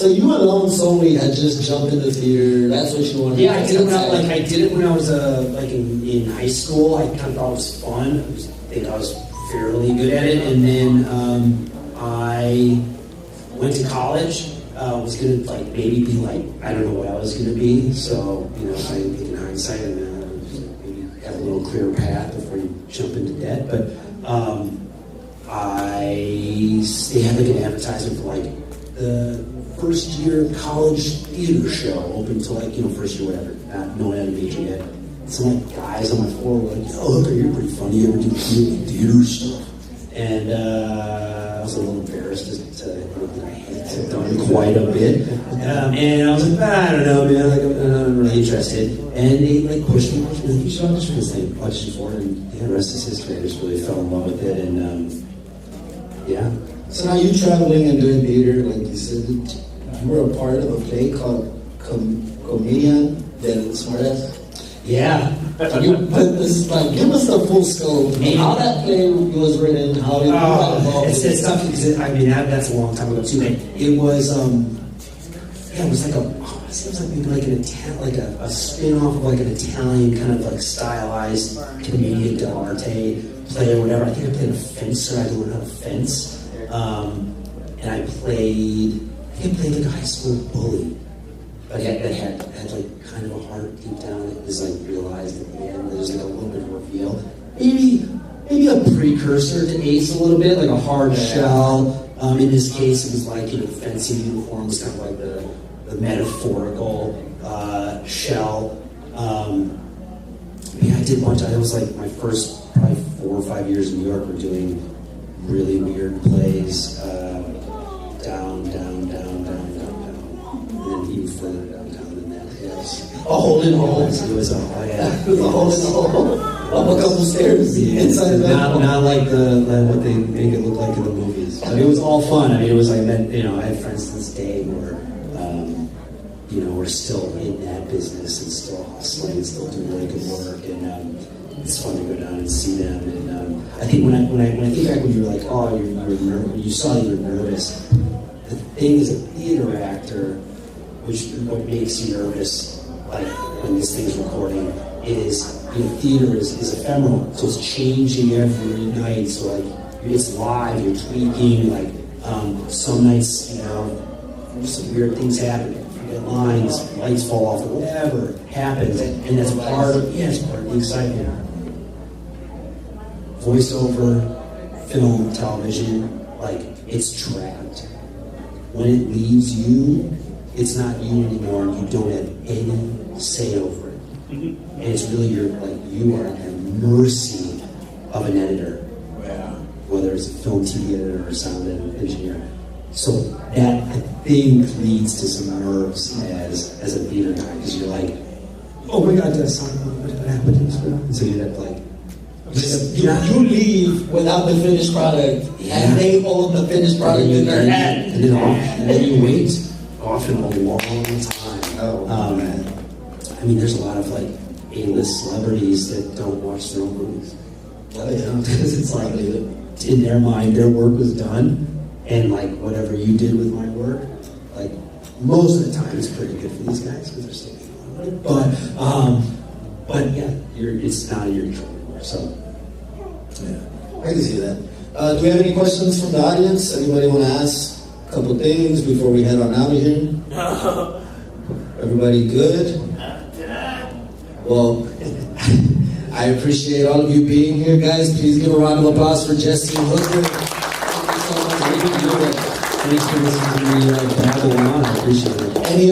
So you alone solely had just jumped into theater. That's what you wanted. Yeah, I did it when I was in high school. I kind of thought it was fun. I think I was fairly good at it, and then I went to college. Was gonna maybe be I don't know what I was gonna be. So if I think in hindsight, maybe have a little clearer path before you jump into debt. But they had an advertisement for the first year college theater show, open to first year whatever, not knowing how to major yet. Some guys on my floor were like, "Oh, look, you're pretty funny. You ever do theater stuff?" And I was a little embarrassed to admit that I had done quite a bit. And I was like, I don't know, man. I'm really interested. And they pushed me. You should audition for this thing. Audition for it, and the rest is history. I just really fell in love with it, and yeah. So now you traveling and doing theater, like you said, you were a part of a play called Comedian del Smartass. Yeah. But this is give us the full scope. How that play was written, how did you got involved? It's tough because that's a long time ago too. It was it was maybe a spin-off of an Italian kind of stylized commedia dell'arte play or whatever. I think I played a fencer. I learned how to fence, and I played a high school bully. But that had kind of a heart deep down. It was realized at the end. There's a little bit of reveal. Maybe a precursor to Ace a little bit, like a hard shell. In this case, it was fencing uniform was kind of the metaphorical shell. I did a bunch. It was my first probably 4 or 5 years in New York. We're doing really weird plays. Down, and then even further downtown than that. Yes. A hole in a hole. It was a hole. Yeah. It was a hole in a hole. Up a couple stairs. Yeah. Inside of that. Not like what they make it look like in the movies. But it was all fun. It was I had friends to this day who were we're still in that business and still hustling and still doing really good work, and it's fun to go down and see them. And I think when I think back when you were you were nervous, you saw you were nervous. The thing as a theater actor, what makes you nervous, when this thing's recording, is theater is ephemeral, so it's changing every night. So it's live, you're tweaking. Some nights, some weird things happen. Lines, lights fall off, whatever happens, and that's part of the excitement. Voiceover, film, television, it's trapped. When it leaves you, it's not you anymore, and you don't have any say over it. And it's really you are at the mercy of an editor, whether it's a film, TV editor, or sound engineer. So that thing leads to some nerves as a theater guy, because you're oh my God, that's what happened to this film? And so you have you leave without the finished product, and they hold the finished product in their hand. And then you wait, often a long time. Oh, man. There's a lot of A-list celebrities that don't watch their own movies. Oh, yeah. Because it's in their mind, their work was done. And whatever you did with my work, most of the time it's pretty good for these guys because they're still making a lot of money. But yeah, it's not in your control anymore. So yeah, I can see that. Do we have any questions from the audience? Anybody want to ask a couple things before we head on out of here? No. Everybody good? Well, I appreciate all of you being here, guys. Please give a round of applause for Jesse Hooker. Thanks for listening to me babble on. I appreciate it. Any